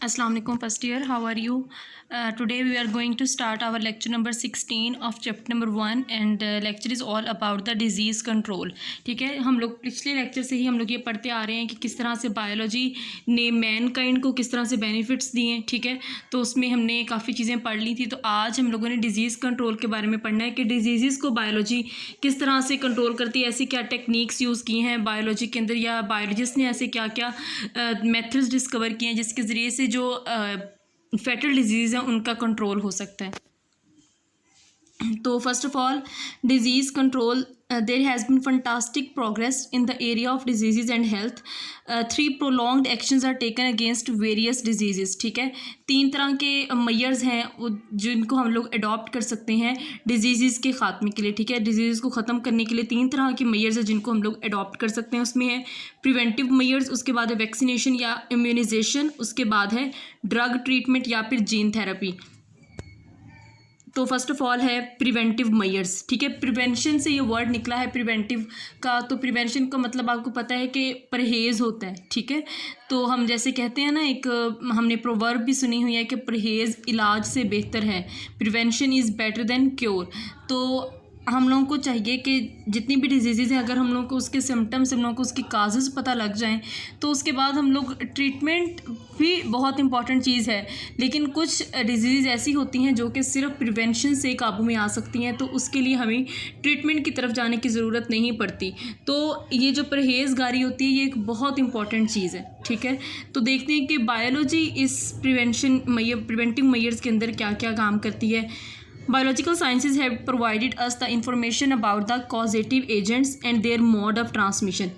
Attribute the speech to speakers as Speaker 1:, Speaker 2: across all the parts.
Speaker 1: Assalamu alaikum first year, how are you? Today we are going to start our lecture number 16 of chapter number 1 and lecture is all about the disease control. ठीक है, हम लोग पिछले lecture से ही हम लोग ये पढ़ते आ रहे हैं कि किस तरह से बायोलॉजी ने मैनकाइंड को किस तरह से बेनिफिट्स दिए हैं. ठीक है, तो उसमें हमने काफ़ी चीज़ें पढ़ ली थी. तो आज हम लोगों ने डिजीज़ कंट्रोल के बारे में पढ़ना है कि डिजीज़ को बायोलॉजी किस तरह से कंट्रोल करती है, ऐसी क्या टेक्निक्स यूज़ की हैं बायोलॉजी के अंदर या बायोलॉजिस्ट ने ऐसे क्या क्या मेथड्स डिस्कवर किए हैं जिसके ज़रिए से जो फैटल डिजीज़ हैं उनका कंट्रोल हो सकता है. तो first of all disease control there has been fantastic progress in the area of diseases and health. 3 prolonged actions are taken against various diseases. ठीक है, 3 तरह के मेजर्स हैं जिनको हम लोग अडॉप्ट कर सकते हैं डिजीज़ के ख़ात्मे के लिए. ठीक है, डिजीज़ को ख़त्म करने के लिए 3 तरह के मेजर्स हैं जिनको हम लोग अडॉप्ट कर सकते हैं. उसमें है प्रिवेंटिव मेजर्स, उसके बाद है वैक्सीनेशन या इम्यूनाइजेशन, उसके बाद है ड्रग ट्रीटमेंट या फिर जीन थेरेपी. तो फर्स्ट ऑफ ऑल है प्रिवेंटिव मेजर्स. ठीक है, प्रिवेंशन से ये वर्ड निकला है प्रिवेंटिव का. तो प्रिवेंशन का मतलब आपको पता है कि परहेज़ होता है. ठीक है, तो हम जैसे कहते हैं ना, एक हमने प्रोवर्ब भी सुनी हुई है कि परहेज़ इलाज से बेहतर है, prevention is better than cure. तो हम लोगों को चाहिए कि जितनी भी डिजीज़ हैं अगर हम लोगों को उसके सिम्टम्स, हम लोगों को उसकी काजेज़ पता लग जाएं तो उसके बाद हम लोग ट्रीटमेंट भी बहुत इंपॉर्टेंट चीज़ है. लेकिन कुछ डिजीज़ ऐसी होती हैं जो कि सिर्फ प्रिवेंशन से काबू में आ सकती हैं, तो उसके लिए हमें ट्रीटमेंट की तरफ जाने की ज़रूरत नहीं पड़ती. तो ये जो परहेज़गारी होती है ये एक बहुत इंपॉर्टेंट चीज़ है. ठीक है, तो देखते हैं कि बायोलॉजी इस प्रिवेंटिव मेजर्स के अंदर क्या क्या काम करती है. Biological sciences have provided us the information about the causative agents and their mode of transmission.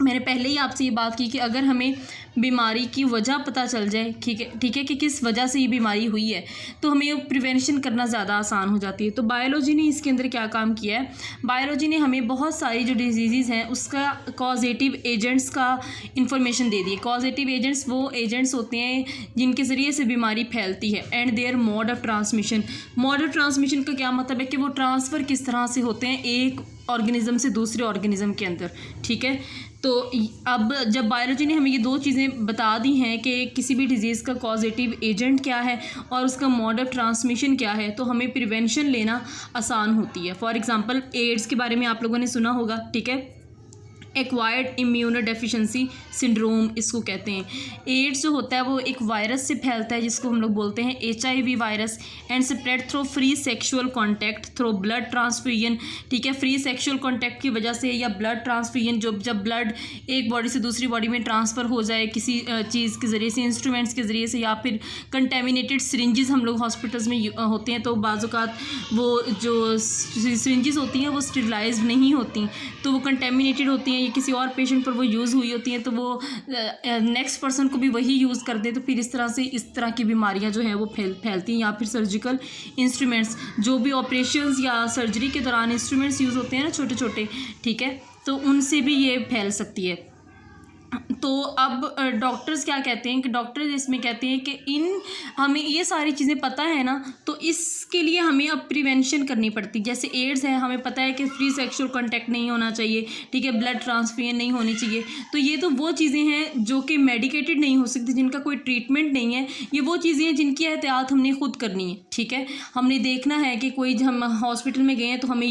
Speaker 1: मैंने पहले ही आपसे ये बात की कि अगर हमें बीमारी की वजह पता चल जाए, ठीक है कि किस वजह से ये बीमारी हुई है, तो हमें प्रिवेंशन करना ज़्यादा आसान हो जाती है. तो बायोलॉजी ने इसके अंदर क्या काम किया है, बायोलॉजी ने हमें बहुत सारी जो डिजीज़ हैं उसका कॉजेटिव एजेंट्स का इंफॉर्मेशन दे दी है. कॉजेटिव एजेंट्स वो एजेंट्स होते हैं जिनके ज़रिए से बीमारी फैलती है. And their mode of transmission. Mode of transmission का क्या मतलब है कि वो ट्रांसफ़र किस तरह से होते हैं एक ऑर्गेनिज़म से दूसरे ऑर्गेनिज़म के अंदर. ठीक है, तो अब जब बायोलॉजी ने हमें ये 2 चीज़ें बता दी हैं कि किसी भी डिज़ीज़ का कॉजेटिव एजेंट क्या है और उसका मोड ऑफ ट्रांसमिशन क्या है, तो हमें प्रिवेंशन लेना आसान होती है. फॉर एग्ज़ाम्पल एड्स के बारे में आप लोगों ने सुना होगा. ठीक है, एक्वायर्ड इम्यूनोडेफिशिएंसी सिंड्रोम इसको कहते हैं. एड्स जो होता है वो एक वायरस से फैलता है जिसको हम लोग बोलते हैं HIV virus. And spread through free sexual contact through blood transfusion. ठीक है, फ्री सेक्सुअल कांटेक्ट की वजह से या ब्लड ट्रांसफ्यूजन, जब ब्लड एक बॉडी से दूसरी बॉडी में ट्रांसफ़र हो जाए किसी चीज़ के ज़रिए से, इंस्ट्रूमेंट्स के ज़रिए से, या फिर कंटेमिनेटेड सिरिंजेस हम लोग हॉस्पिटल्स में होते हैं, तो बाज़-औक़ात वो जो सिरिंजेस होती हैं वो स्टेरिलाइज्ड नहीं होती, तो वो कंटेमिनेटेड होती हैं, ये किसी और पेशेंट पर वो यूज़ हुई होती हैं, तो वो नेक्स्ट पर्सन को भी वही यूज़ कर दे, तो फिर इस तरह से इस तरह की बीमारियां जो हैं वो फैलती हैं. या फिर सर्जिकल इंस्ट्रूमेंट्स, जो भी ऑपरेशंस या सर्जरी के दौरान इंस्ट्रूमेंट्स यूज़ होते हैं ना छोटे छोटे, ठीक है, तो उनसे भी ये फैल सकती है. तो अब डॉक्टर्स क्या कहते हैं कि डॉक्टर्स इसमें कहते हैं कि हमें ये सारी चीज़ें पता है ना, तो इसके लिए हमें अब प्रिवेंशन करनी पड़ती. जैसे एड्स है, हमें पता है कि फ्री सेक्सुअल कांटेक्ट नहीं होना चाहिए. ठीक है, ब्लड ट्रांसफ्यूजन नहीं होनी चाहिए. तो ये तो वो चीज़ें हैं जो कि मेडिकेटेड नहीं हो सकती, जिनका कोई ट्रीटमेंट नहीं है. ये वो चीज़ें हैं जिनकी एहतियात हमने खुद करनी है. ठीक है, हमने देखना है कि कोई हम हॉस्पिटल में गए हैं तो हमें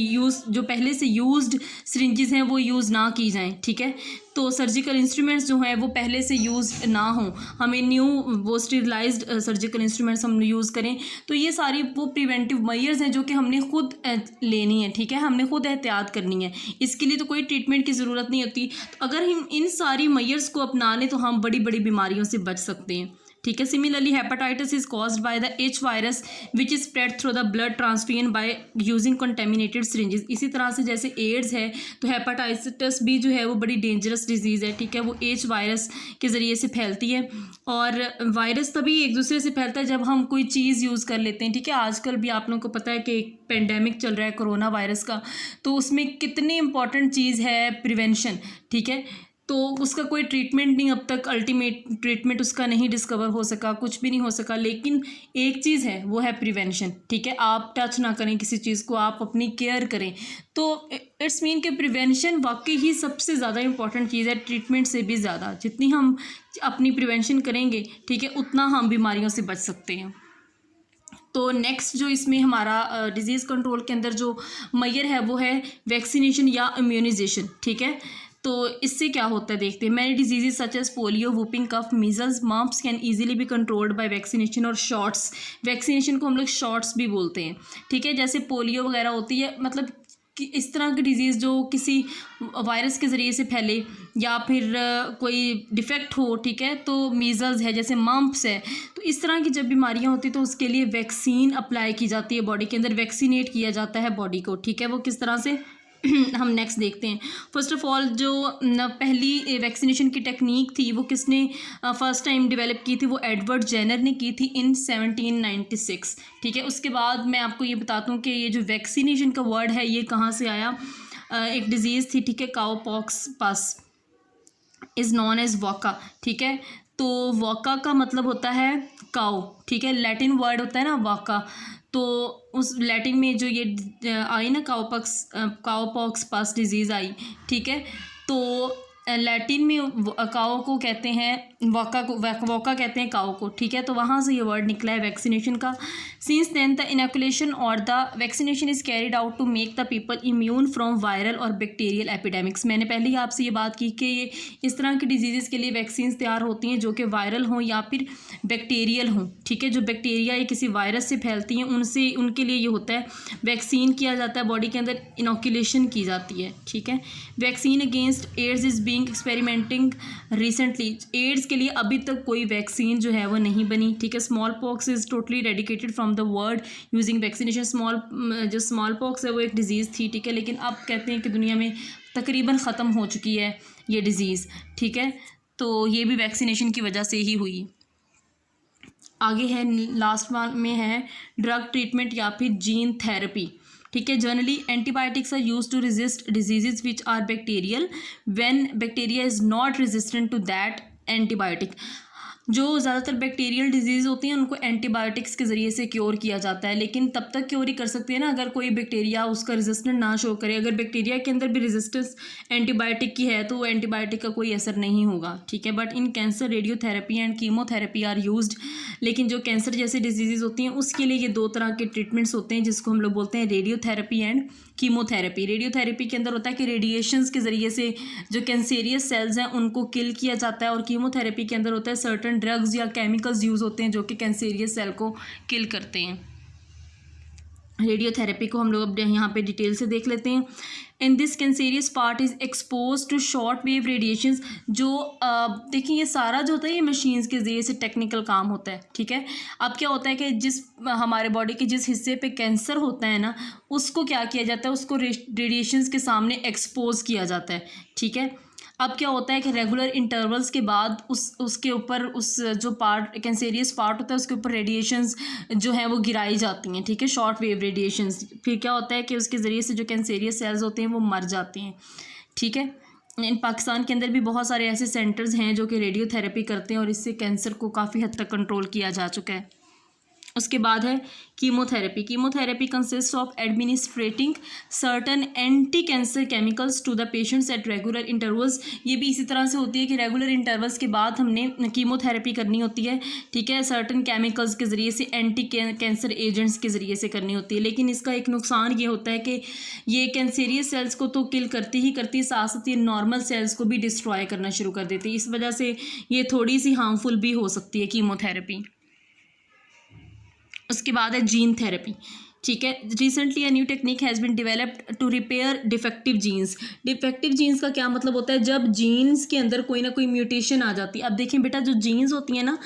Speaker 1: जो पहले से यूज्ड सिरिंजेस हैं वो यूज़ ना की जाएँ. ठीक है, तो सर्जिकल इंस्ट्रूमेंट्स जो हैं वो पहले से यूज़ ना हों, हमें न्यू वो स्टेरिलाइज्ड सर्जिकल इंस्ट्रूमेंट्स हम यूज़ करें. तो ये सारी वो प्रिवेंटिव मेजर्स हैं जो कि हमने खुद लेनी है. ठीक है, हमने खुद एहतियात करनी है, इसके लिए तो कोई ट्रीटमेंट की ज़रूरत नहीं होती. तो अगर हम इन सारी मेजर्स को अपना लें तो हम बड़ी बड़ी बीमारियों से बच सकते हैं. ठीक है, similarly hepatitis is caused by the H virus which is spread through the blood transfusion by using contaminated syringes. इसी तरह से जैसे एड्स है तो हेपेटाइटिस भी जो है वो बड़ी डेंजरस डिजीज़ है. ठीक है, वो H वायरस के ज़रिए से फैलती है. और वायरस तभी एक दूसरे से फैलता है जब हम कोई चीज़ यूज़ कर लेते हैं. ठीक है, आजकल भी आप लोगों को पता है कि एक पेंडेमिक चल रहा है कोरोना वायरस का, तो उसमें कितनी इंपॉर्टेंट चीज़ है प्रिवेंशन. ठीक है, तो उसका कोई ट्रीटमेंट नहीं, अब तक अल्टीमेट ट्रीटमेंट उसका नहीं डिस्कवर हो सका, कुछ भी नहीं हो सका। लेकिन एक चीज़ है, वो है प्रिवेंशन, ठीक है। आप टच ना करें किसी चीज़ को, आप अपनी केयर करें। तो इट्स मीन कि प्रिवेंशन वाकई ही सबसे ज़्यादा इंपॉर्टेंट चीज़ है, ट्रीटमेंट से भी ज़्यादा। जितनी हम अपनी प्रिवेंशन करेंगे, ठीक है, उतना हम बीमारियों से बच सकते हैं। तो नेक्स्ट जो इसमें हमारा डिजीज़ कंट्रोल के अंदर जो मेजर है वो है वैक्सीनेशन या इम्यूनाइजेशन, ठीक है। तो इससे क्या होता है देखते हैं। Many diseases such as polio, whooping cough, measles, mumps can easily be controlled by vaccination और शॉट्स। वैक्सीनेशन को हम लोग शॉट्स भी बोलते हैं, ठीक है। जैसे पोलियो वगैरह होती है, मतलब कि इस तरह की डिजीज़ जो किसी वायरस के ज़रिए से फैले या फिर कोई डिफेक्ट हो, ठीक है। तो मीज़ल्स है, जैसे मम्प्स है, तो इस तरह की जब बीमारियां होती तो उसके लिए वैक्सीन अप्लाई की जाती है बॉडी के अंदर, वैक्सीनेट किया जाता है बॉडी को, ठीक है। वो किस तरह से हम नेक्स्ट देखते हैं। फर्स्ट ऑफ ऑल जो पहली वैक्सीनेशन की टेक्निक थी वो किसने फर्स्ट टाइम डेवलप की थी, वो एडवर्ड जेनर ने की थी इन 1796, ठीक है। उसके बाद मैं आपको ये बताता हूँ कि ये जो वैक्सीनेशन का वर्ड है ये कहाँ से आया। एक डिजीज़ थी, ठीक है, cowpox pass is known as vacca, ठीक है। तो वॉका का मतलब होता है काउ, ठीक है। लैटिन वर्ड होता है ना वाका, तो उस लैटिन में जो ये आई ना काउपॉक्स पास डिजीज़ आई, ठीक है। तो लैटिन में काओ को कहते हैं वॉका कहते हैं काओ को, ठीक है। तो वहाँ से ये वर्ड निकला है वैक्सीनेशन का। सिंस देन द इनोकुलेशन और the vaccination is carried out to make the people immune from viral और बैक्टीरियल एपिडेमिक्स। मैंने पहले ही आपसे ये बात की कि ये इस तरह की डिजीज़ के लिए वैक्सीन तैयार होती हैं जो कि वायरल हों या फिर बैक्टीरियल हों, ठीक है। जो बैक्टीरिया या किसी वायरस से फैलती हैं उनसे, उनके लिए ये होता है वैक्सीन किया जाता है, बॉडी के अंदर इनोकुलेशन की जाती है, ठीक है। Vaccine against AIDS is being experimenting recently. AIDS के लिए अभी तक कोई वैक्सीन जो है वो नहीं बनी, ठीक है। Smallpox is totally eradicated from the world using vaccination. जो स्मॉल पॉक्स है वो एक डिजीज़ थी, ठीक है, लेकिन अब कहते हैं कि दुनिया में तकरीबन ख़त्म हो चुकी है ये डिज़ीज़, ठीक है। तो ये भी वैक्सीनेशन की वजह से ही हुई। आगे है लास्ट वन में है ड्रग ट्रीटमेंट या फिर जीन थेरेपी, ठीक है। Generally antibiotics are use to resist diseases which are bacterial when bacteria is not resistant to that antibiotic. जो ज़्यादातर बैक्टीरियल डिजीज़ होती हैं उनको एंटीबायोटिक्स के ज़रिए से क्योर किया जाता है, लेकिन तब तक क्योर ही कर सकते हैं ना अगर कोई बैक्टीरिया उसका रेजिस्टेंट ना शो करे। अगर बैक्टीरिया के अंदर भी रेजिस्टेंस एंटीबायोटिक की है तो वो एंटीबायोटिक का कोई असर नहीं होगा, ठीक है। But in cancer radiotherapy and chemotherapy are used. लेकिन जो कैंसर जैसे डिजीज़ होती हैं उसके लिए ये दो तरह के ट्रीटमेंट्स होते हैं जिसको हम लोग बोलते हैं रेडियोथेरेपी एंड कीमोथेरेपी। रेडियोथेरेपी के अंदर होता है कि रेडिएशंस के ज़रिए से जो कैंसेरियस सेल्स हैं उनको किल किया जाता है, और कीमोथेरेपी के अंदर होता है सर्टन ड्रग्स या केमिकल्स यूज़ होते हैं जो कि कैंसेरियस सेल को किल करते हैं। रेडियोथेरेपी को हम लोग अब यहाँ पे डिटेल से देख लेते हैं। In this cancerous part is expose to short wave radiations. जो देखिए ये सारा जो होता है ये मशीन्स के ज़रिए से टेक्निकल काम होता है, ठीक है। अब क्या होता है कि जिस हमारे बॉडी के जिस हिस्से पे कैंसर होता है ना उसको क्या किया जाता है, उसको रेडिएशंस के सामने एक्सपोज किया जाता है, ठीक है। अब क्या होता है कि रेगुलर इंटरवल्स के बाद उसके ऊपर उस जो पार्ट कैंसेरियस पार्ट होता है उसके ऊपर रेडिएशंस जो हैं वो गिराई जाती हैं, ठीक है, शॉर्ट वेव रेडिएशंस। फिर क्या होता है कि उसके ज़रिए से जो कैंसेरियस सेल्स होते हैं वो मर जाते हैं, ठीक है। इन पाकिस्तान के अंदर भी बहुत सारे ऐसे सेंटर्स हैं जो कि रेडियोथेरेपी करते हैं और इससे कैंसर को काफ़ी हद तक कंट्रोल किया जा चुका है। उसके बाद है chemotherapy. Chemotherapy consist of administrating certain anti cancer chemicals to the patients at regular intervals. ये भी इसी तरह से होती है कि रेगुलर इंटरवल्स के बाद हमने कीमोथेरेपी करनी होती है, ठीक है, सर्टन केमिकल्स के ज़रिए से, एंटी कैंसर एजेंट्स के ज़रिए से करनी होती है। लेकिन इसका एक नुकसान ये होता है कि ये कैंसेरियस सेल्स को तो किल करती ही करती है, साथ साथ ये नॉर्मल सेल्स को भी डिस्ट्रॉय करना शुरू कर देती है। इस वजह से ये थोड़ी सी हार्मफुल भी हो सकती है कीमोथेरेपी। उसके बाद है जीन थेरेपी, ठीक है। Recently a new technique has been developed to repair defective genes. Defective genes का क्या मतलब होता है, जब जीन्स के अंदर कोई ना कोई म्यूटेशन आ जाती है। अब देखें बेटा, जो जीन्स होती हैं ना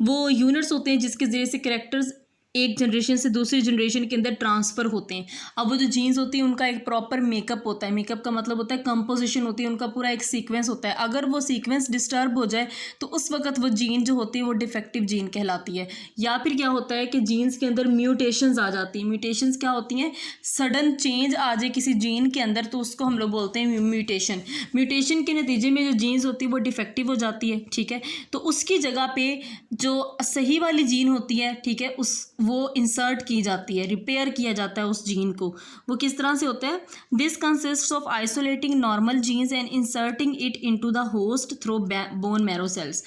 Speaker 1: वो यूनिट्स होते हैं जिसके ज़रिए से कैरेक्टर्स एक जनरेशन से दूसरी जनरेशन के अंदर ट्रांसफ़र होते हैं। अब वो जो जीन्स होती हैं उनका एक प्रॉपर मेकअप होता है, मेकअप का मतलब होता है कंपोजिशन होती है, उनका पूरा एक सीक्वेंस होता है। अगर वो सीक्वेंस डिस्टर्ब हो जाए तो उस वक्त वो जीन जो होती है वो डिफेक्टिव जीन कहलाती है। या फिर क्या होता है कि जीन्स के अंदर म्यूटेशंस आ जाती हैं। म्यूटेशंस क्या होती हैं? सडन चेंज आ जाए किसी जीन के अंदर तो उसको हम लोग बोलते हैं म्यूटेशन। म्यूटेशन के नतीजे में जो जीन्स होती है वो डिफेक्टिव हो जाती है, ठीक है। तो उसकी जगह पे जो सही वाली जीन होती है, ठीक है, वो इंसर्ट की जाती है, रिपेयर किया जाता है उस जीन को। वो किस तरह से होता है? This consist of isolating normal genes and inserting it into the host through bone marrow cells.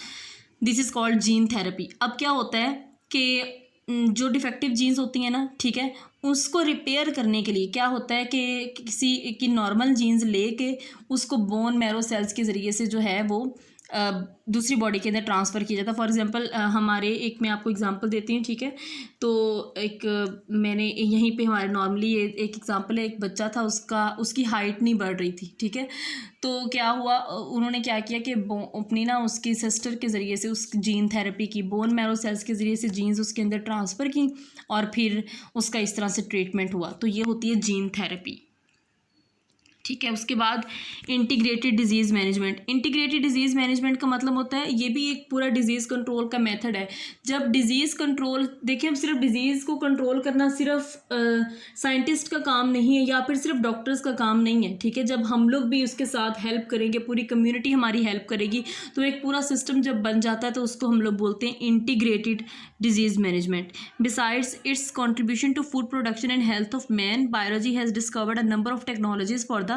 Speaker 1: This is called gene therapy. अब क्या होता है कि जो डिफेक्टिव जीन्स होती हैं ना, ठीक है, उसको रिपेयर करने के लिए क्या होता है कि किसी की नॉर्मल जीन्स लेके उसको बोन मैरो सेल्स के ज़रिए से जो है वो दूसरी बॉडी के अंदर ट्रांसफ़र किया जाता है। फॉर एग्जांपल हमारे एक मैं आपको एग्जांपल देती हूँ, ठीक है। तो एक मैंने यहीं पे हमारे नॉर्मली एक एग्जांपल है, एक बच्चा था, उसकी हाइट नहीं बढ़ रही थी, ठीक है। तो क्या हुआ, उन्होंने क्या किया कि अपनी ना उसकी सिस्टर के ज़रिए से उस जीन थेरेपी की, बोन मैरो सेल्स के ज़रिए से जीन्स उसके अंदर ट्रांसफ़र की और फिर उसका इस तरह से ट्रीटमेंट हुआ। तो ये होती है जीन थेरेपी, ठीक है। उसके बाद integrated disease management. Integrated disease management का मतलब होता है ये भी एक पूरा डिजीज़ कंट्रोल का मेथड है। जब डिजीज़ कंट्रोल, देखिए हम सिर्फ डिजीज़ को कंट्रोल करना सिर्फ साइंटिस्ट का काम नहीं है या फिर सिर्फ डॉक्टर्स का काम नहीं है, ठीक है। जब हम लोग भी उसके साथ हेल्प करेंगे, पूरी कम्युनिटी हमारी हेल्प करेगी, तो एक पूरा सिस्टम जब बन जाता है तो उसको हम लोग बोलते हैं integrated disease management. Besides its contribution to food production and health of man, biology has discovered a number of technologies for the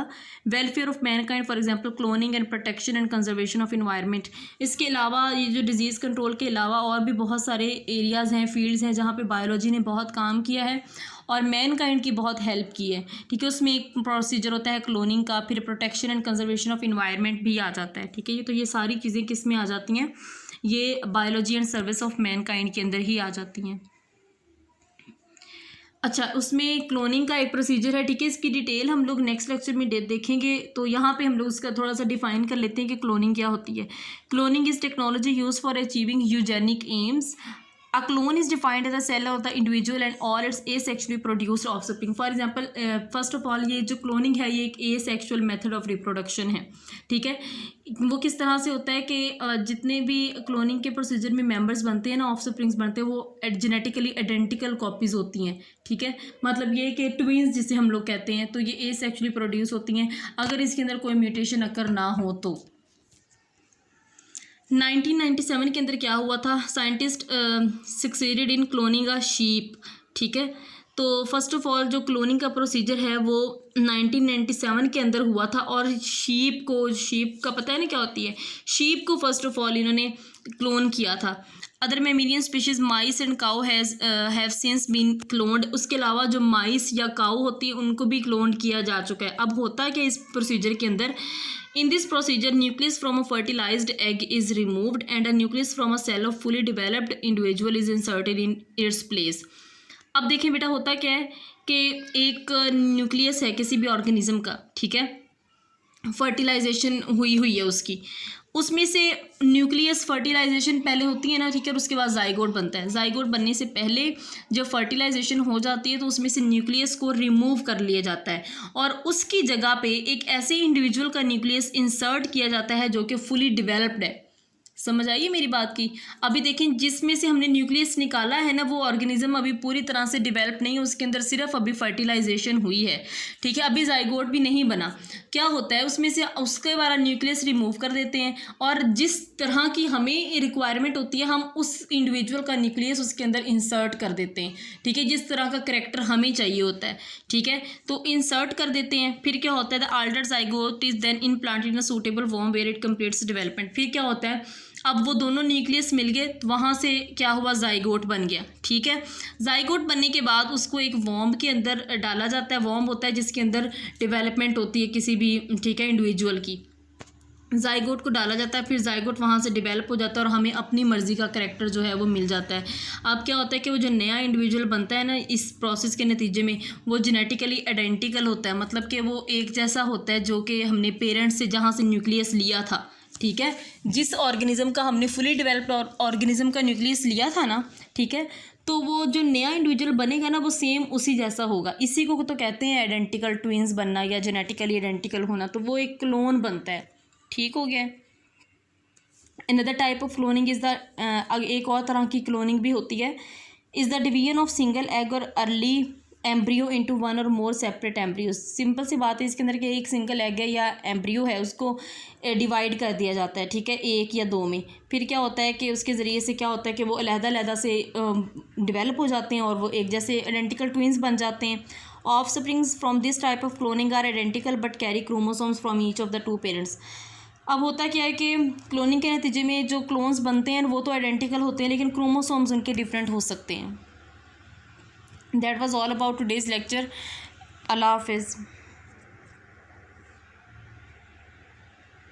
Speaker 1: welfare of mankind, for example cloning and protection and conservation of environment. इसके अलावा ये जो disease control के अलावा और भी बहुत सारे एरियाज़ हैं, फील्ड्स हैं जहाँ पे बायोलॉजी ने बहुत काम किया है और मैनकाइंड की बहुत हेल्प की है, ठीक है। उसमें एक प्रोसीजर होता है क्लोनिंग का, फिर protection and conservation of environment भी आ जाता है, ठीक है। तो ये सारी चीज़ें किस में आ जाती हैं? ये biology and service of Mankind के अंदर ही आ जाती हैं। अच्छा, उसमें क्लोनिंग का एक प्रोसीजर है, ठीक है। इसकी डिटेल हम लोग नेक्स्ट लेक्चर में देखेंगे। तो यहाँ पे हम लोग उसका थोड़ा सा डिफाइन कर लेते हैं कि क्लोनिंग क्या होती है। Cloning is technology use for achieving eugenic AIIMS. A clone is defined as a cell of the individual and all its asexually produced offspring. For example, first of all ये जो cloning है ये एक asexual method of reproduction है, ठीक है। वो किस तरह से होता है कि जितने भी क्लोनिंग के प्रोसीजर में मेंबर्स बनते हैं ना, ऑफस्प्रिंग्स बनते हैं, वो जेनेटिकली आइडेंटिकल कॉपीज़ होती हैं, ठीक है। मतलब ये कि ट्विंस जिसे हम लोग कहते हैं, तो ये asexually प्रोड्यूस होती हैं अगर इसके अंदर कोई म्यूटेशन अकर ना हो तो। 1997 के अंदर क्या हुआ था? Scientist succeeded in cloning a sheep, ठीक है। तो फर्स्ट ऑफ ऑल जो क्लोनिंग का प्रोसीजर है वो 1997 के अंदर हुआ था और शीप का पता है ना क्या होती है? शीप को फर्स्ट ऑफ ऑल इन्होंने क्लोन किया था। Other mammalian species mice and cow have since been cloned. उसके अलावा जो माइस या काऊ होती है उनको भी क्लोन किया जा चुका है। अब होता है कि इस प्रोसीजर के अंदर, in this procedure nucleus from a fertilized egg is removed and a nucleus from a cell of fully developed individual is inserted in its place. अब देखें बेटा होता क्या है कि एक न्यूक्लियस है किसी भी ऑर्गेनिज्म का, ठीक है, फर्टिलाइजेशन हुई है उसकी, उसमें से न्यूक्लियस फर्टिलाइजेशन पहले होती है ना, ठीक है, और उसके बाद जाइगोट बनता है। जाइगोट बनने से पहले जब फर्टिलाइजेशन हो जाती है तो उसमें से न्यूक्लियस को रिमूव कर लिया जाता है और उसकी जगह पे एक ऐसे इंडिविजुअल का न्यूक्लियस इंसर्ट किया जाता है जो कि फुली डिवेलप्ड है। समझ आइए मेरी बात की? अभी देखें जिसमें से हमने न्यूक्लियस निकाला है ना, वो ऑर्गेनिज्म अभी पूरी तरह से डेवलप नहीं है, उसके अंदर सिर्फ अभी फर्टिलाइजेशन हुई है, ठीक है, अभी जाइगोट भी नहीं बना। क्या होता है उसमें से उसके वाला न्यूक्लियस रिमूव कर देते हैं और जिस तरह की हमें रिक्वायरमेंट होती है हम उस इंडिविजुअल का न्यूक्लियस उसके अंदर इंसर्ट कर देते हैं, ठीक है, जिस तरह का करैक्टर हमें चाहिए होता है, ठीक है, तो इंसर्ट कर देते हैं। फिर क्या होता है? The altered zygote is then implanted in a suitable form where it completes development. फिर क्या होता है? अब वो दोनों न्यूक्लियस मिल गए, वहाँ से क्या हुआ? जाइगोट बन गया, ठीक है। जाइगोट बनने के बाद उसको एक वॉर्म के अंदर डाला जाता है। वॉर्म होता है जिसके अंदर डेवलपमेंट होती है किसी भी, ठीक है, इंडिविजुअल की। जाइगोट को डाला जाता है, फिर जाइगोट वहाँ से डेवलप हो जाता है और हमें अपनी मर्ज़ी का करैक्टर जो है वो मिल जाता है। अब क्या होता है कि वो जो नया इंडिविजुअल बनता है ना, इस प्रोसेस के नतीजे में वो जेनेटिकली आइडेंटिकल होता है, मतलब कि वो एक जैसा होता है जो कि हमने पेरेंट्स से जहाँ से न्यूक्लियस लिया था, ठीक है, जिस ऑर्गेनिज्म का हमने फुली डेवलप्ड ऑर्गेनिज्म का न्यूक्लियस लिया था ना, ठीक है, तो वो जो नया इंडिविजुअल बनेगा ना वो सेम उसी जैसा होगा। इसी को तो कहते हैं आइडेंटिकल ट्विंस बनना या जेनेटिकली आइडेंटिकल होना। तो वो एक क्लोन बनता है। ठीक हो गया। Another type of cloning is the एक और तरह की क्लोनिंग भी होती है, is the division of single egg और अर्ली एम्ब्रियो इनटू वन और मोर सेपरेट एम्ब्रियोज। सिंपल सी बात है, इसके अंदर कि एक सिंगल एग है या एम्ब्रियो है, उसको डिवाइड कर दिया जाता है, ठीक है, एक या दो में। फिर क्या होता है कि उसके ज़रिए से क्या होता है कि वो अलहदा से डेवलप हो जाते हैं और वो एक जैसे आइडेंटिकल ट्विंस बन जाते हैं। Offsprings from this type of cloning are identical but carry chromosomes from each of the two parents. अब होता क्या है कि क्लोनिंग के नतीजे में जो क्लोन्स बनते हैं वो तो आइडेंटिकल होते हैं, लेकिन क्रोमोसोम्स उनके डिफरेंट हो सकते हैं। That was all about today's lecture. अल्लाह हाफिज़।